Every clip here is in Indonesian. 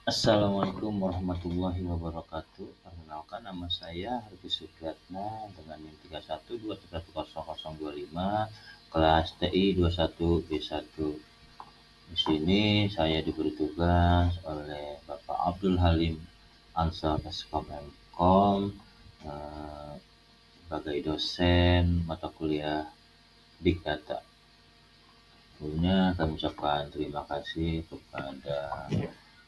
Assalamualaikum warahmatullahi wabarakatuh. Perkenalkan nama saya Hargi Supriyatna dengan NIM 31211025 kelas TI 21B1. Di sini saya diberi tugas oleh Bapak Abdul Halim Ansor Eskom Mkom sebagai dosen mata kuliah Big Data. Sebelumnya kami ucapkan terima kasih kepada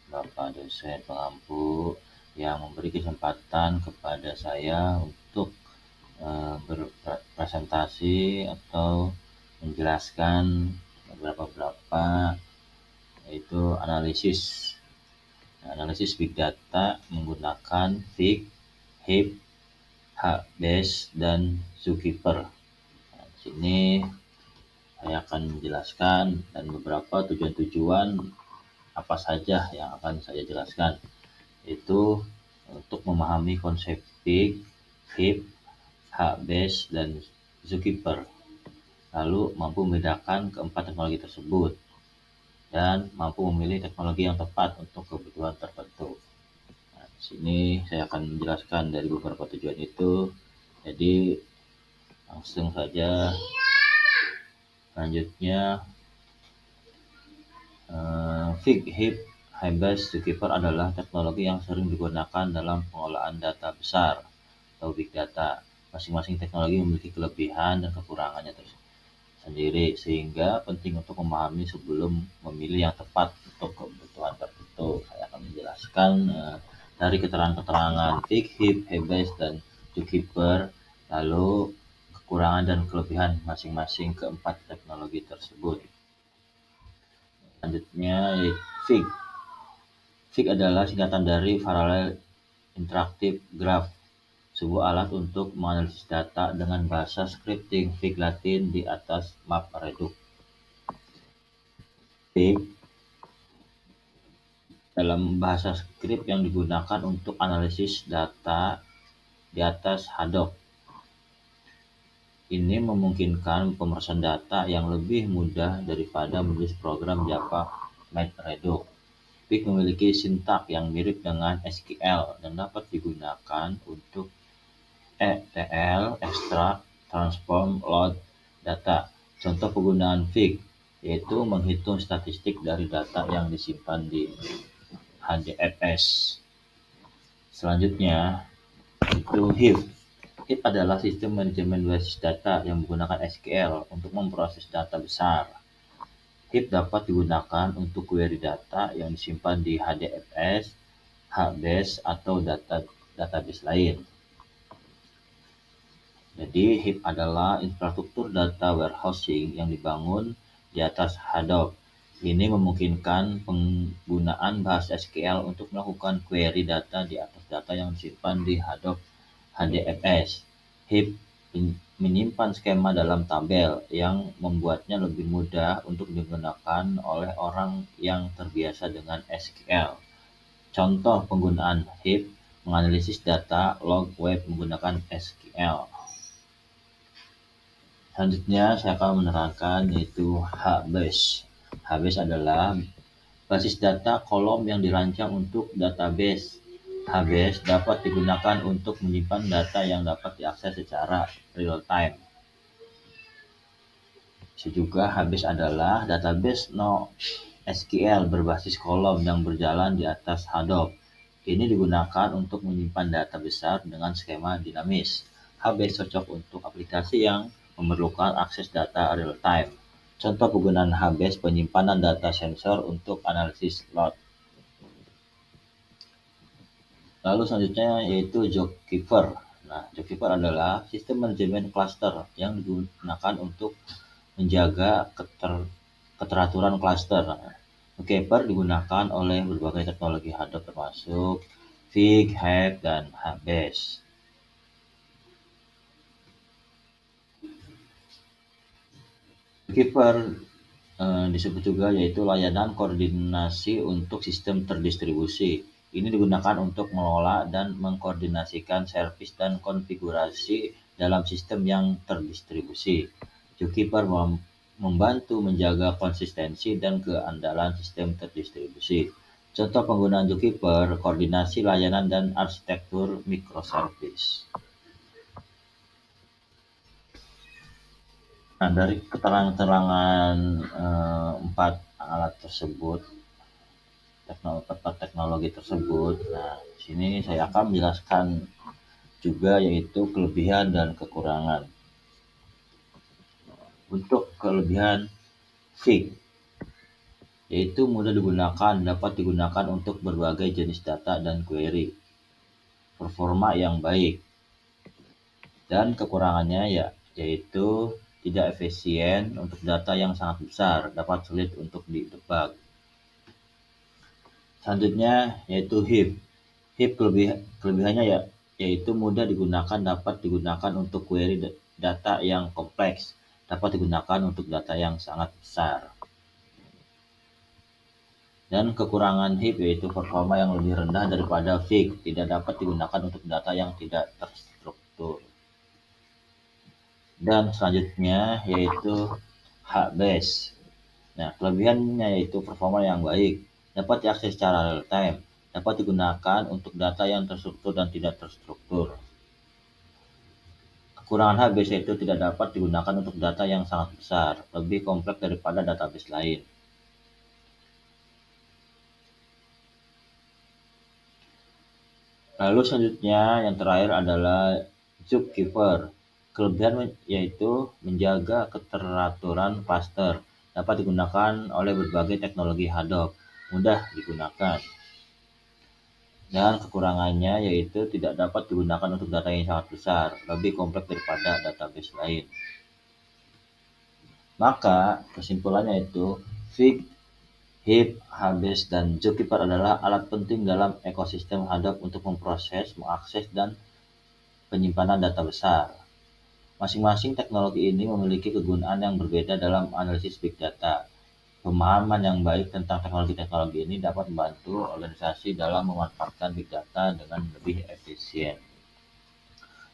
Bapak dosen pengampu yang memberi kesempatan kepada saya untuk berpresentasi atau menjelaskan beberapa yaitu analisis big data menggunakan Fig, Heap, HBase, dan Zookeeper. Nah, di sini saya akan menjelaskan dan beberapa tujuan-tujuan apa saja yang akan saya jelaskan, yaitu untuk memahami konsep Fig, Heap, HBase, dan Zookeeper, lalu mampu membedakan keempat teknologi tersebut, dan mampu memilih teknologi yang tepat untuk kebutuhan tertentu. Nah, di sini saya akan menjelaskan dari beberapa tujuan itu, jadi langsung saja. Selanjutnya, Fig, Heap, HBase, Zookeeper adalah teknologi yang sering digunakan dalam pengolahan data besar atau big data. Masing-masing teknologi memiliki kelebihan dan kekurangannya sendiri, sehingga penting untuk memahami sebelum memilih yang tepat untuk kebutuhan tertentu. Saya akan menjelaskan dari keterangan-keterangan Fig, Heap, HBase, dan Zookeeper, lalu kekurangan dan kelebihan masing-masing keempat teknologi tersebut. Selanjutnya, Fig. Fig adalah singkatan dari Parallel Interactive Graph, sebuah alat untuk menganalisis data dengan bahasa scripting Fig Latin di atas MapReduce. Fig dalam bahasa script yang digunakan untuk analisis data di atas Hadoop. Ini memungkinkan pemrosesan data yang lebih mudah daripada menulis program Java MapReduce. Fig memiliki sintak yang mirip dengan SQL dan dapat digunakan untuk ETL, extract, transform, load data. Contoh penggunaan Fig yaitu menghitung statistik dari data yang disimpan di HDFS. Selanjutnya itu Heap. Heap adalah sistem manajemen basis data yang menggunakan SQL untuk memproses data besar. Heap dapat digunakan untuk query data yang disimpan di HDFS, HBase, atau database lain. Jadi Heap adalah infrastruktur data warehousing yang dibangun di atas Hadoop. Ini memungkinkan penggunaan bahasa SQL untuk melakukan query data di atas data yang disimpan di Hadoop HDFS. Heap menyimpan skema dalam tabel yang membuatnya lebih mudah untuk digunakan oleh orang yang terbiasa dengan SQL. Contoh penggunaan Heap menganalisis data log web menggunakan SQL. Selanjutnya saya akan menerangkan yaitu HBase. HBase adalah basis data kolom yang dirancang untuk database. HBase dapat digunakan untuk menyimpan data yang dapat diakses secara real time. Juga HBase adalah database NoSQL berbasis kolom yang berjalan di atas Hadoop. Ini digunakan untuk menyimpan data besar dengan skema dinamis. HBase cocok untuk aplikasi yang memerlukan akses data real time. Contoh penggunaan HBase penyimpanan data sensor untuk analisis load. Lalu selanjutnya yaitu Zookeeper. Nah, Zookeeper adalah sistem manajemen cluster yang digunakan untuk menjaga keteraturan cluster. Zookeeper digunakan oleh berbagai teknologi Hadoop termasuk Fig, Heap, dan HBase. Zookeeper disebut juga yaitu layanan koordinasi untuk sistem terdistribusi. Ini digunakan untuk mengelola dan mengkoordinasikan servis dan konfigurasi dalam sistem yang terdistribusi. Zookeeper membantu menjaga konsistensi dan keandalan sistem terdistribusi. Contoh penggunaan Zookeeper, koordinasi layanan dan arsitektur microservice. Nah, dari keterangan-keterangan 4 alat tersebut, teknologi tersebut, nah di sini saya akan menjelaskan juga yaitu kelebihan dan kekurangan. Untuk kelebihan Fig, yaitu mudah digunakan, dapat digunakan untuk berbagai jenis data dan query, performa yang baik, dan kekurangannya yaitu tidak efisien untuk data yang sangat besar, dapat sulit untuk didebak. Selanjutnya yaitu HIP. HIP kelebihannya yaitu mudah digunakan, dapat digunakan untuk query data yang kompleks, dapat digunakan untuk data yang sangat besar. Dan kekurangan HIP yaitu performa yang lebih rendah daripada Fig, tidak dapat digunakan untuk data yang tidak terstruktur. Dan selanjutnya yaitu HBase. Nah, kelebihannya yaitu performa yang baik, dapat diakses secara real time, dapat digunakan untuk data yang terstruktur dan tidak terstruktur. Kekurangan HBase yaitu tidak dapat digunakan untuk data yang sangat besar, lebih kompleks daripada database lain. Lalu selanjutnya yang terakhir adalah Zookeeper. Kelebihan yaitu menjaga keteraturan cluster, dapat digunakan oleh berbagai teknologi Hadoop, mudah digunakan. Dan kekurangannya yaitu tidak dapat digunakan untuk data yang sangat besar, lebih kompleks daripada database lain. Maka kesimpulannya itu Fig, HIP, HBase, dan Zookeeper adalah alat penting dalam ekosistem Hadoop untuk memproses, mengakses, dan penyimpanan data besar. Masing-masing teknologi ini memiliki kegunaan yang berbeda dalam analisis big data. Pemahaman yang baik tentang teknologi-teknologi ini dapat membantu organisasi dalam memanfaatkan big data dengan lebih efisien.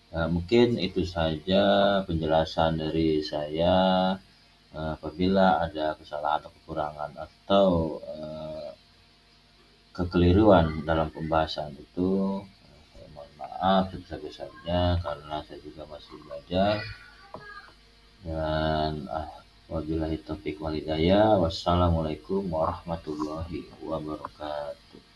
Mungkin itu saja penjelasan dari saya. Apabila ada kesalahan atau kekurangan atau kekeliruan dalam pembahasan itu, saya mohon maaf sebesar-besarnya karena saya juga masih belajar. Dan wabillahi taufiq wal hidayah. Wassalamualaikum warahmatullahi wabarakatuh.